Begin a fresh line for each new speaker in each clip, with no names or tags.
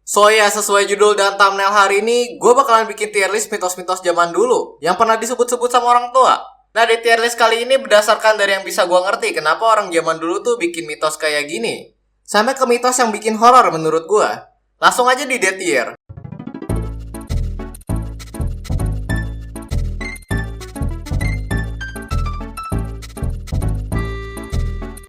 So ya, sesuai judul dan thumbnail hari ini, gue bakalan bikin tier list mitos-mitos zaman dulu yang pernah disebut-sebut sama orang tua. Nah, di tier list kali ini berdasarkan dari yang bisa gue ngerti kenapa orang zaman dulu tuh bikin mitos kayak gini, sampai ke mitos yang bikin horor menurut gue. Langsung aja di tier.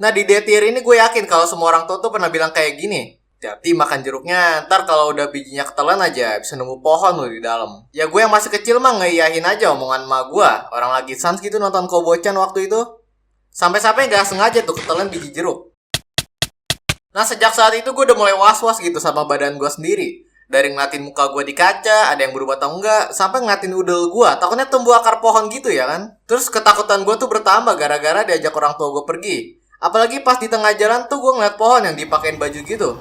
Nah, di tier ini gue yakin kalau semua orang tua tuh pernah bilang kayak gini. Hati-hati makan jeruknya, ntar kalau udah bijinya ketelan aja bisa nemu pohon loh di dalam. Ya gue yang masih kecil mah ngeiyahin aja omongan emak gue. Orang lagi sans gitu nonton Kobocan waktu itu. Sampai-sampai gak sengaja tuh ketelan biji jeruk. Nah, sejak saat itu gue udah mulai was-was gitu sama badan gue sendiri. Dari ngeliatin muka gue di kaca, ada yang berubah atau enggak, sampai ngeliatin udel gue, takutnya tumbuh akar pohon gitu ya kan. Terus ketakutan gue tuh bertambah gara-gara diajak orang tua gue pergi. Apalagi pas di tengah jalan tuh gue ngeliat pohon yang dipakein baju gitu.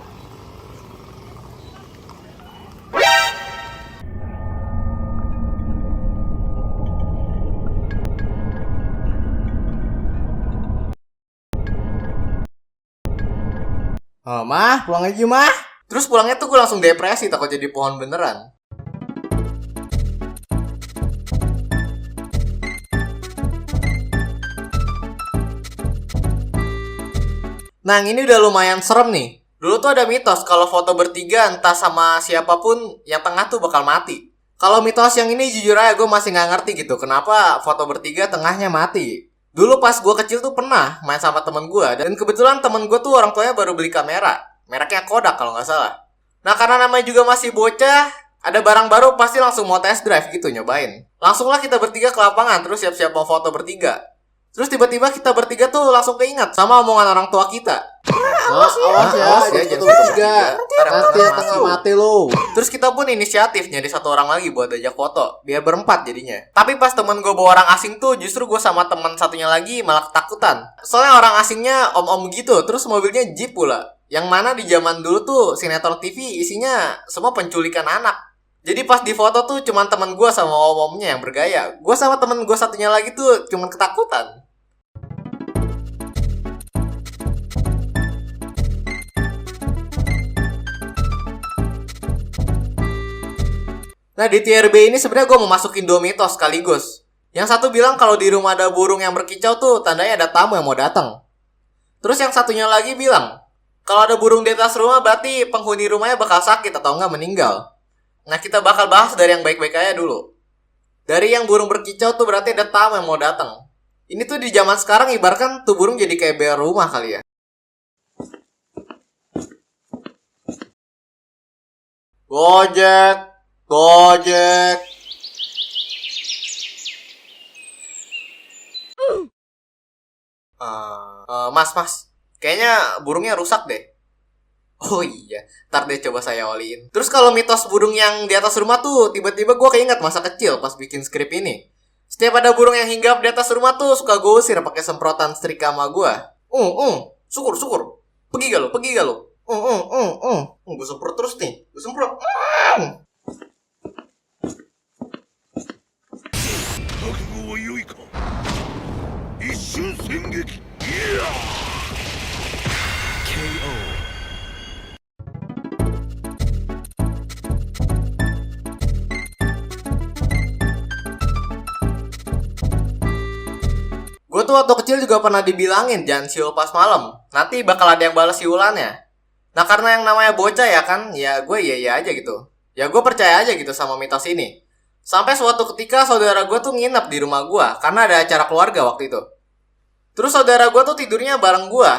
Oh, mah, pulang aja mah. Terus pulangnya tuh gue langsung depresi takut jadi pohon beneran. Nah, ini udah lumayan serem nih. Dulu tuh ada mitos kalau foto bertiga entah sama siapapun yang tengah tuh bakal mati. Kalau mitos yang ini jujur aja gue masih nggak ngerti gitu kenapa foto bertiga tengahnya mati. Dulu pas gue kecil tuh pernah main sama temen gue, dan kebetulan temen gue tuh orang tuanya baru beli kamera. Mereknya Kodak kalau nggak salah. Nah, karena namanya juga masih bocah, ada barang baru pasti langsung mau test drive gitu nyobain. Langsunglah kita bertiga ke lapangan terus siap-siap mau foto bertiga. Terus tiba-tiba kita bertiga tuh langsung keingat sama omongan orang tua kita. Awas ya, jangan bertiga. Nanti ya tengah mati lo. Terus kita pun inisiatif nyari satu orang lagi buat ajak foto, biar berempat jadinya. Tapi pas temen gue bawa orang asing tuh, justru gue sama teman satunya lagi malah ketakutan. Soalnya orang asingnya om-om gitu, terus mobilnya Jeep pula. Yang mana di zaman dulu tuh sinetron TV isinya semua penculikan anak. Jadi pas di foto tuh cuman temen gue sama om-omnya yang bergaya. Gue sama temen gue satunya lagi tuh cuman ketakutan. Nah, di tier B ini sebenarnya gue mau masukin dua mitos sekaligus. Yang satu bilang kalau di rumah ada burung yang berkicau tuh tandanya ada tamu yang mau datang. Terus yang satunya lagi bilang, kalau ada burung di atas rumah berarti penghuni rumahnya bakal sakit atau enggak meninggal. Nah, kita bakal bahas dari yang baik-baik aja dulu. Dari yang burung berkicau tuh berarti ada tamu yang mau datang. Ini tuh di zaman sekarang ibaratkan tuh burung jadi kayak bel rumah kali ya. Gojek, Gojek. Mas, kayaknya burungnya rusak deh. Oh iya, ntar deh coba saya oliin. Terus kalau mitos burung yang di atas rumah tuh, tiba-tiba gue keinget masa kecil pas bikin skrip ini. Setiap ada burung yang hinggap di atas rumah tuh, suka gue usir pakai semprotan setrika sama gue. Syukur. Pergi gak lo? Gue semprot terus nih, gue semprot. Gue tuh waktu kecil juga pernah dibilangin jangan siul pas malam, nanti bakal ada yang balas siulannya. Nah, karena yang namanya bocah ya kan, ya gue iya aja gitu. Ya gue percaya aja gitu sama mitos ini. Sampai suatu ketika saudara gue tuh nginep di rumah gue karena ada acara keluarga waktu itu. Terus saudara gue tuh tidurnya bareng gue.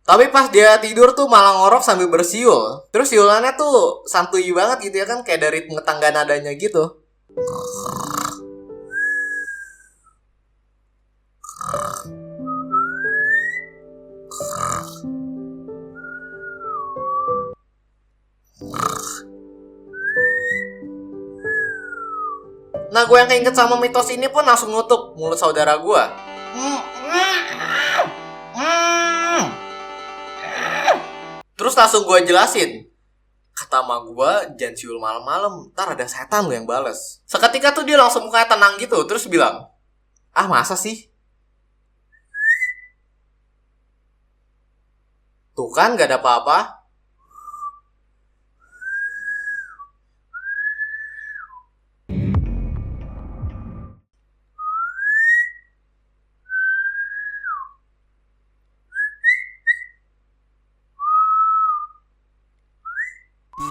Tapi pas dia tidur tuh malah ngorok sambil bersiul. Terus siulannya tuh santuy banget gitu ya kan, kayak dari tangga nadanya gitu. Nah, gue yang keinget sama mitos ini pun langsung nutup mulut saudara gue. Terus langsung gue jelasin. Kata sama gue, jangan siul malam-malam, ntar ada setan lo yang bales. Seketika tuh dia langsung mukanya tenang gitu, terus bilang, ah masa sih? Tuh kan gak ada apa-apa. Wah,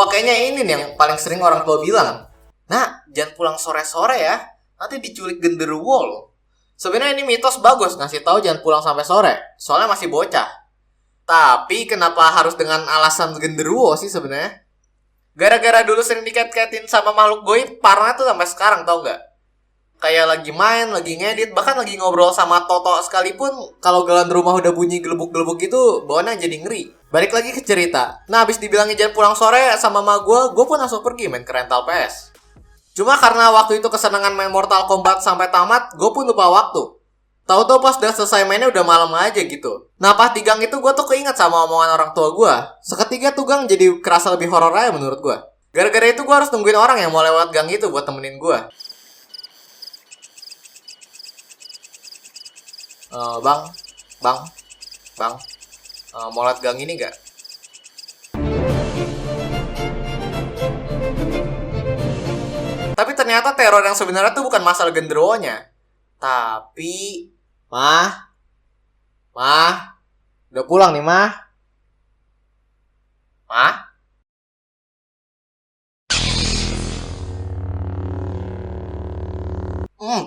kayaknya ini nih yang paling sering orang tua bilang. Nah, jangan pulang sore-sore ya, nanti diculik genderuwo loh. Sebenarnya ini mitos bagus ngasih tahu jangan pulang sampai sore, soalnya masih bocah. Tapi kenapa harus dengan alasan genderuwo sih sebenarnya? Gara-gara dulu sering dikait-kaitin sama makhluk goib, parah tuh sampai sekarang, tau nggak? Kayak lagi main, lagi ngedit, bahkan lagi ngobrol sama Toto sekalipun, kalau galan rumah udah bunyi gelebuk-gelebuk gitu, bawaannya jadi ngeri. Balik lagi ke cerita. Nah, abis dibilangin jangan pulang sore sama ma gue pun langsung pergi main ke rental PS. Cuma karena waktu itu kesenangan main Mortal Kombat sampai tamat, gue pun lupa waktu. Tahu-tahu pas udah selesai mainnya udah malam aja gitu. Nah, pas di gang itu gue tuh keinget sama omongan orang tua gue. Seketika tuh gang jadi kerasa lebih horor aja menurut gue. Gara-gara itu gue harus nungguin orang yang mau lewat gang itu buat temenin gue. Bang, mau lewat gang ini gak? Tapi ternyata teror yang sebenarnya tuh bukan masalah genderuwonya. Tapi... Mah, udah pulang nih, Mah.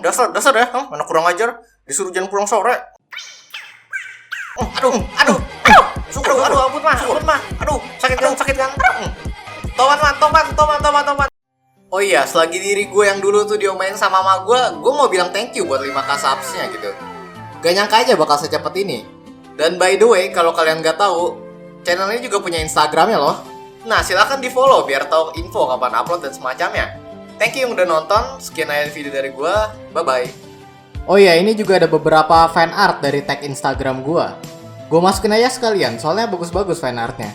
Dasar ya, anak kurang ajar, disuruh jangan pulang sore. Aduh, ampun mah, aduh, sakit kan. Topan. Oh iya, selagi diri gue yang dulu tuh diomelin sama mama gue mau bilang thank you buat 5K subsnya gitu. Gak nyangka aja bakal secepat ini. Dan by the way, kalau kalian gak tahu, channel ini juga punya Instagramnya loh. Nah, silahkan di follow biar tahu info kapan upload dan semacamnya. Thank you yang udah nonton, sekian aja video dari gue, bye-bye. Oh iya, ini juga ada beberapa fan art dari tag Instagram gue. Gue masukin aja sekalian, soalnya bagus-bagus fan artnya.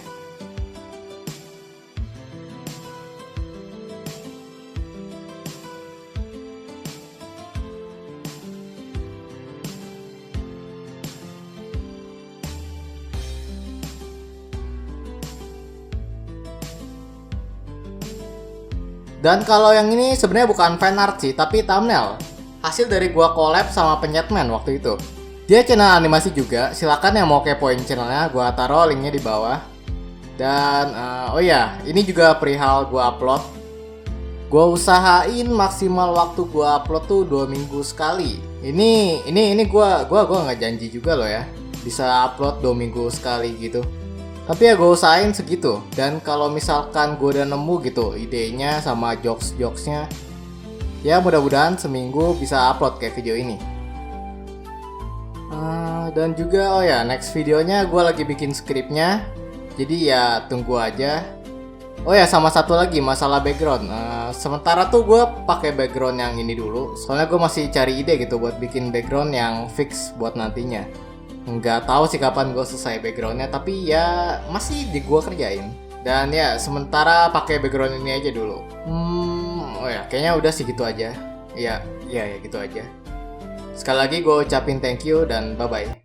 Dan kalau yang ini sebenarnya bukan fan art sih, tapi thumbnail. Hasil dari gua collab sama Penyetman waktu itu. Dia channel animasi juga, silakan yang mau kepoin channelnya, gua taruh linknya di bawah. Dan oh ya, ini juga perihal gua upload. Gua usahain maksimal waktu gua upload tuh 2 minggu sekali. Ini gua nggak janji juga loh ya, bisa upload 2 minggu sekali gitu. Tapi ya gue usahain segitu. Dan kalau misalkan gue udah nemu gitu idenya sama jokes-jokesnya, ya mudah-mudahan seminggu bisa upload kayak video ini. Dan juga oh ya, next videonya gue lagi bikin skripnya, jadi ya tunggu aja. Oh ya, sama satu lagi masalah background. Sementara tuh gue pakai background yang ini dulu, soalnya gue masih cari ide gitu buat bikin background yang fix buat nantinya. Nggak tahu sih kapan gue selesai backgroundnya, tapi ya masih di gue kerjain. Dan ya sementara pakai background ini aja dulu. Oh ya, kayaknya udah sih gitu aja. Ya gitu aja. Sekali lagi gue ucapin thank you dan bye bye.